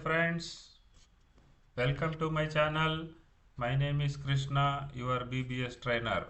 friends, welcome to my channel. My name is Krishna, your BBS trainer.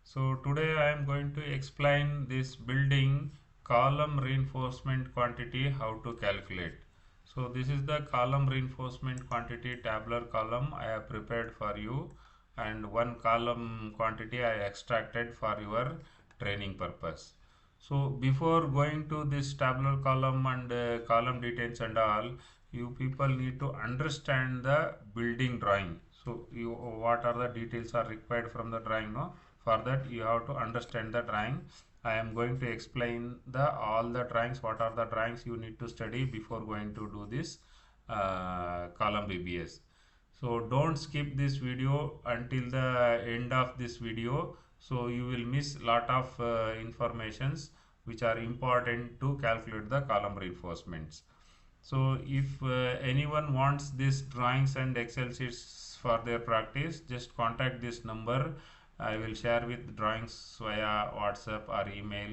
So today I am going to explain this building column reinforcement quantity, how to calculate. So this is the column reinforcement quantity tabular column I have prepared for you, and one column quantity I extracted for your training purpose. So before going to this tabular column and column details and all, you people need to understand the building drawing. So what are the details are required from the drawing, no? For that you have to understand the drawing. I am going to explain the all the drawings, what are the drawings you need to study before going to do this column BBS. So don't skip this video until the end of this video, so you will miss lot of informations which are important to calculate the column reinforcements. So if anyone wants these drawings and Excel sheets for their practice, just contact this number. I will share with drawings via WhatsApp or email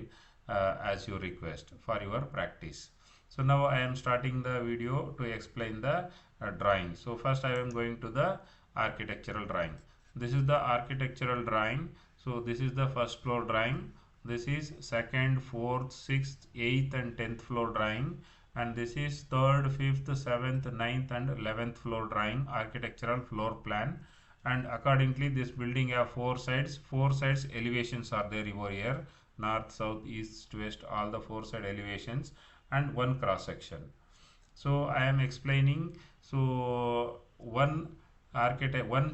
as you request for your practice. So now I am starting the video to explain the drawing. So first I am going to the architectural drawing. This is the architectural drawing. So this is the first floor drawing. This is second, fourth, sixth, eighth and 10th floor drawing, and this is third, fifth, seventh, ninth and 11th floor drawing, architectural floor plan. And accordingly this building have four sides elevations are there over here: north, south, east, west, all the four side elevations, and one cross section. So I am explaining, so one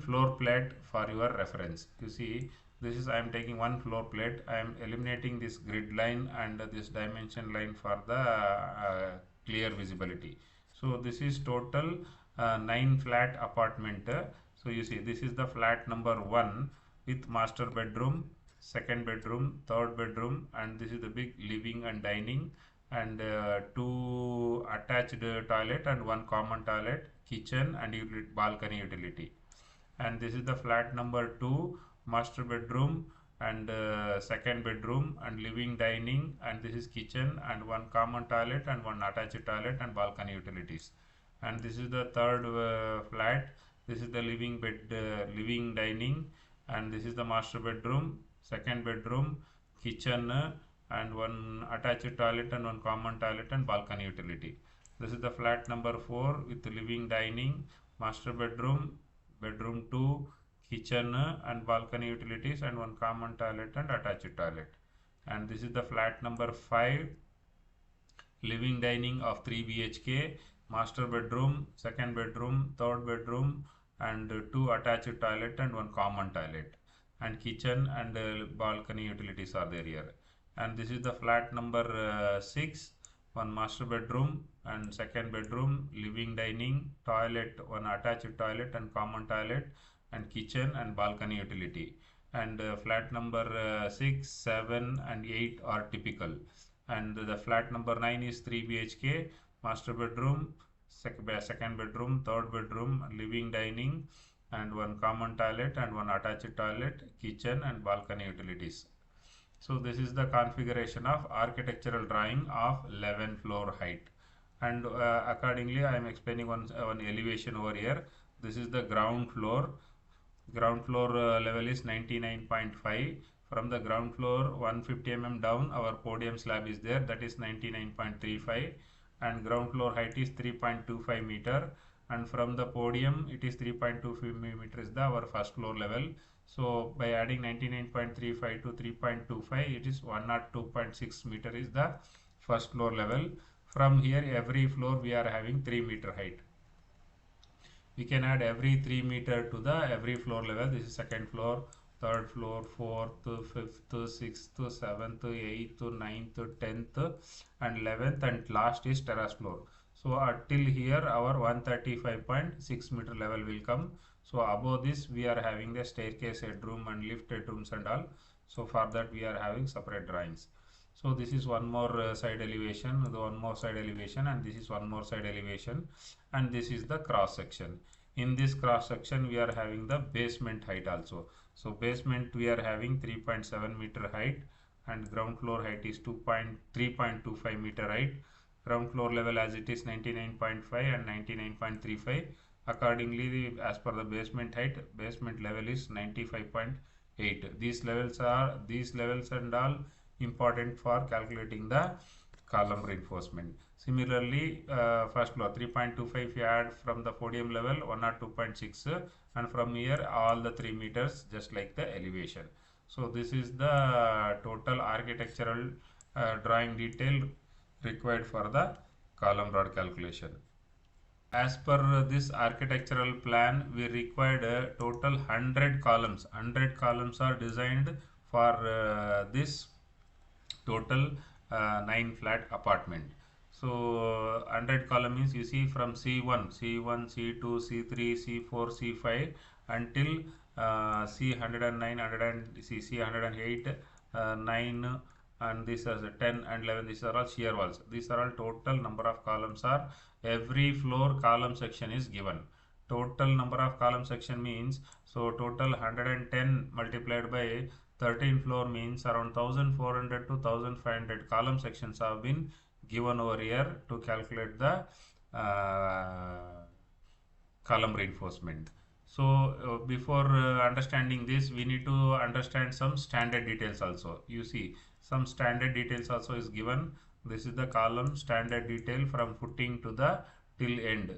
floor plate for your reference. You see, this is I am taking one floor plate. I am eliminating this grid line and this dimension line for the clear visibility. So this is total 9 flat apartment. So you see, this is the flat number 1 with master bedroom, second bedroom, third bedroom, and this is the big living and dining, and 2 attached toilet and 1 common toilet, kitchen and balcony utility. And this is the flat number 2, master bedroom and second bedroom and living dining, and this is kitchen and 1 common toilet and 1 attached toilet and balcony utilities. And this is the third flat. This is the living dining, and this is the master bedroom, second bedroom, kitchen and 1 attached toilet and 1 common toilet and balcony utility. This is the flat number 4 with living dining, master bedroom, bedroom 2, kitchen and balcony utilities and 1 common toilet and attached toilet. And this is the flat number 5, living dining of 3 BHK, master bedroom, second bedroom, third bedroom and 2 attached toilet and 1 common toilet, and kitchen and balcony utilities are there here. And this is the flat number 6, 1 master bedroom and second bedroom, living dining, toilet, 1 attached toilet and common toilet, and kitchen and balcony utility. And flat number 6, 7 and 8 are typical. And the flat number 9 is 3 BHK, master bedroom, second bedroom, third bedroom, living dining and 1 common toilet and 1 attached toilet, kitchen and balcony utilities. So this is the configuration of architectural drawing of 11 floor height. And accordingly I am explaining one elevation over here. This is the ground floor. Ground floor level is 99.5. From the ground floor 150 mm down our podium slab is there, that is 99.35, and ground floor height is 3.25 meter, and from the podium it is 3.25 meter is the our first floor level. So by adding 99.35 to 3.25, it is 102.6 meter is the first floor level. From here every floor we are having 3 meter height. We can add every 3 meter to the every floor level. This is second floor, third floor, fourth, fifth, sixth, seventh, eighth, ninth, 10th and 11th, and last is terrace floor. So till here our 135.6 meter level will come. So above this we are having the staircase headroom and lift headrooms and all. So for that we are having separate drawings. So this is one more side elevation, and this is one more side elevation, and this is the cross section. In this cross section we are having the basement height also. So basement we are having 3.7 meter height, and ground floor height is 3.25 meter height. ground floor level as it is 99.5 and 99.35. Accordingly, as per the basement height, basement level is 95.8. These levels and all important for calculating the column reinforcement. Similarly, first floor 3.25 you add from the podium level 102.6, and from here all the 3 meters just like the elevation. So this is the total architectural drawing detail required for the column rod calculation. As per this architectural plan, we required a total 100 columns. 100 columns are designed for this total 9 flat apartment. So 100 column means you see from C1, C2, C3, C4, C5 until C109, C108, 9, and this is 10 and 11. These are all shear walls. These are all total number of columns are. Every floor column section is given. Total number of column section means, so total 110 multiplied by 13 floor means around 1400 to 1500 column sections have been given over here to calculate the column reinforcement. So before understanding this, we need to understand some standard details also. You see, some standard details also is given. This is the column standard detail from footing to the till end.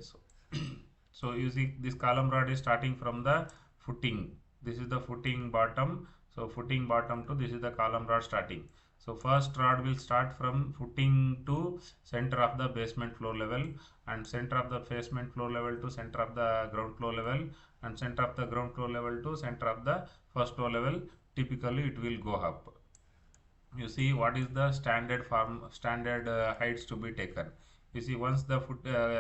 So you see, this column rod is starting from the footing. This is the footing bottom. So footing bottom to this is the column rod starting. So first rod will start from footing to center of the basement floor level, and center of the basement floor level to center of the ground floor level, and center of the ground floor level to center of the first floor level. Typically it will go up. You see what is the standard heights to be taken. You see, once the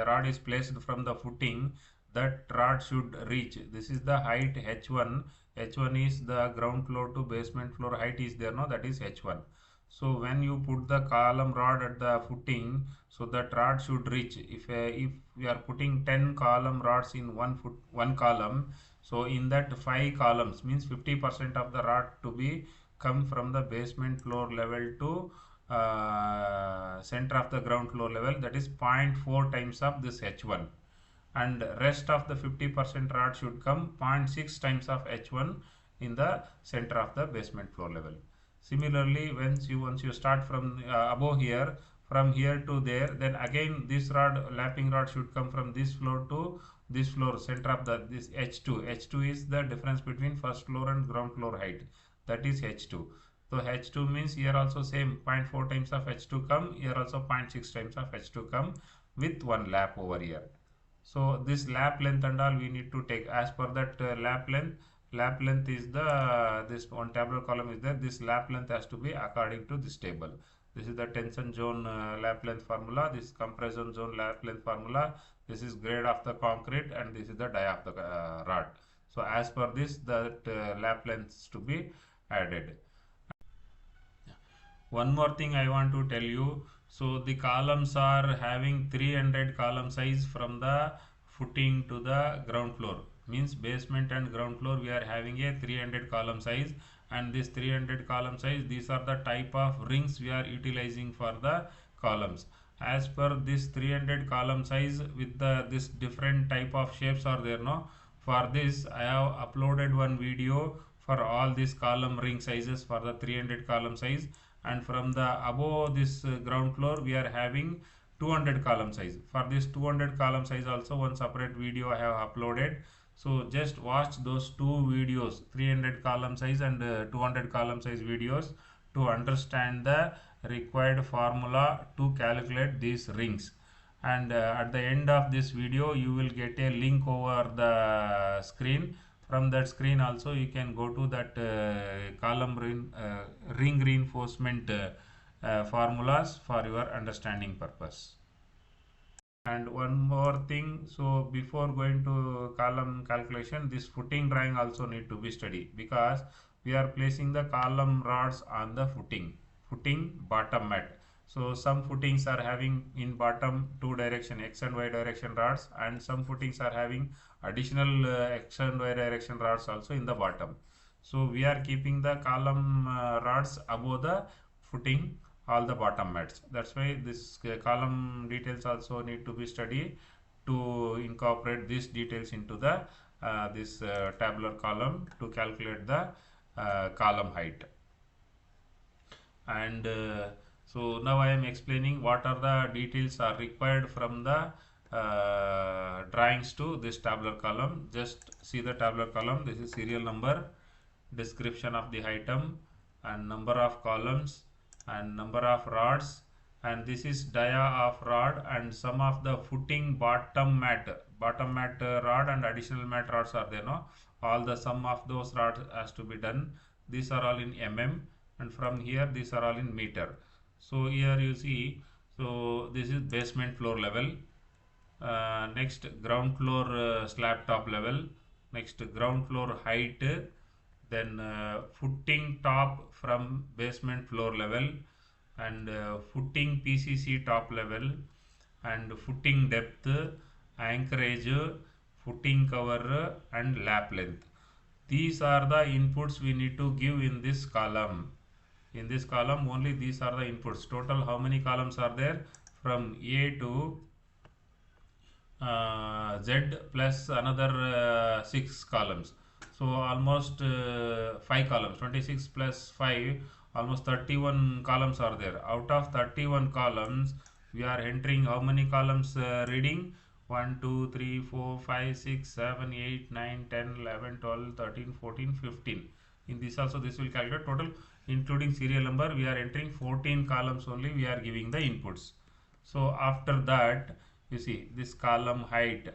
rod is placed from the footing, that rod should reach, this is the height h1. H1 is the ground floor to basement floor height is there, no, that is h1. So when you put the column rod at the footing, so that rod should reach, if we are putting 10 column rods in one column, so in that 5 columns means 50% of the rod to be come from the basement floor level to center of the ground floor level, that is 0.4 times of this h1, and rest of the 50% rod should come 0.6 times of h1 in the center of the basement floor level. Similarly, once you start from above here, from here to there, then again this rod, lapping rod, should come from this floor to this floor, center of the this h2. H2 is the difference between first floor and ground floor height, that is h2. So h2 means here also same 0.4 times of h2 come, here also 0.6 times of h2 come with one lap over here. So this lap length and all we need to take as per that lap length is the this one tabular column is there. This lap length has to be according to this table. This is the tension zone lap length formula, this compression zone lap length formula, this is grade of the concrete, and this is the dia of the rod. So as per this, that lap lengths to be added. One more thing I want to tell you. So the columns are having 300 column size from the footing to the ground floor. Means basement and ground floor we are having a 300 column size, and this 300 column size, these are the type of rings we are utilizing for the columns. As per this 300 column size with this different type of shapes are there, no. For this I have uploaded one video for all these column ring sizes for the 300 column size, and from the above this ground floor we are having 200 column size. For this 200 column size also one separate video I have uploaded. So just watch those two videos, 300 column size and 200 column size videos, to understand the required formula to calculate these rings. And at the end of this video you will get a link over the screen. From that screen also you can go to that column ring reinforcement formulas for your understanding purpose. And one more thing, so before going to column calculation, this footing drawing also need to be studied, because we are placing the column rods on the footing bottom mat. So some footings are having in bottom two direction x and y direction rods, and some footings are having additional x and y direction rods also in the bottom. So we are keeping the column rods above the footing all the bottom mats. That's why this column details also need to be studied to incorporate these details into the this tabular column to calculate the column height. And so now I am explaining what are the details are required from the drawings to this tabular column. Just see the tabular column. This is serial number, description of the item, and number of columns and number of rods, and this is dia of rod and some of the footing bottom mat rod and additional mat rods are there, no, all the sum of those rods has to be done. These are all in mm, and from here these are all in meter. So here you see, so this is basement floor level, next ground floor slab top level, next ground floor height, then footing top from basement floor level, and footing PCC top level, and footing depth, anchorage, footing cover, and lap length. These are the inputs we need to give in this column. In this column only these are the inputs. Total how many columns are there? From A to Z plus another 6 columns. So almost 5 columns. 26 plus 5, almost 31 columns are there. Out of 31 columns, we are entering how many columns reading? 1, 2, 3, 4, 5, 6, 7, 8, 9, 10, 11, 12, 13, 14, 15. In this also this will calculate total, including serial number. We are entering 14 columns only. We are giving the inputs. So after that, you see this column height.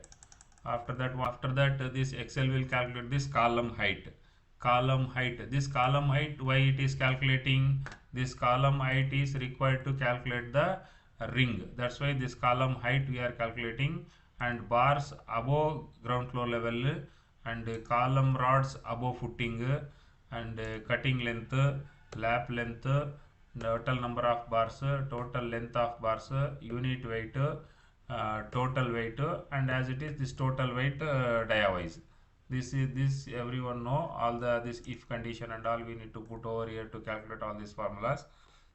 After that this Excel will calculate this column height. This column height, why it is calculating? This column height is required to calculate the ring. That's why this column height we are calculating, and bars above ground floor level, and column rods above footing, and cutting length, lap length, total number of bars, total length of bars, unit weight, total weight, and as it is this total weight dia wise. This everyone know all the this if condition and all we need to put over here to calculate all these formulas.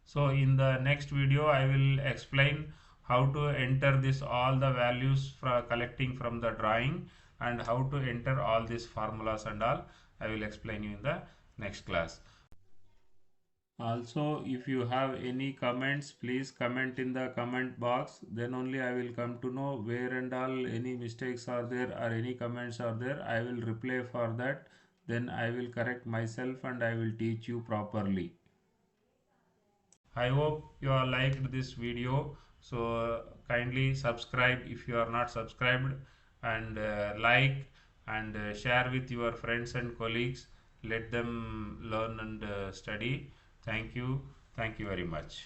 So in the next video I will explain how to enter this all the values collecting from the drawing, and how to enter all these formulas and all. I will explain you in the next class. Also, if you have any comments, please comment in the comment box. Then only I will come to know where and all any mistakes are there or any comments are there. I will reply for that. Then I will correct myself and I will teach you properly. I hope you all liked this video. So kindly subscribe if you are not subscribed, and like and share with your friends and colleagues. Let them learn and study. Thank you. Thank you very much.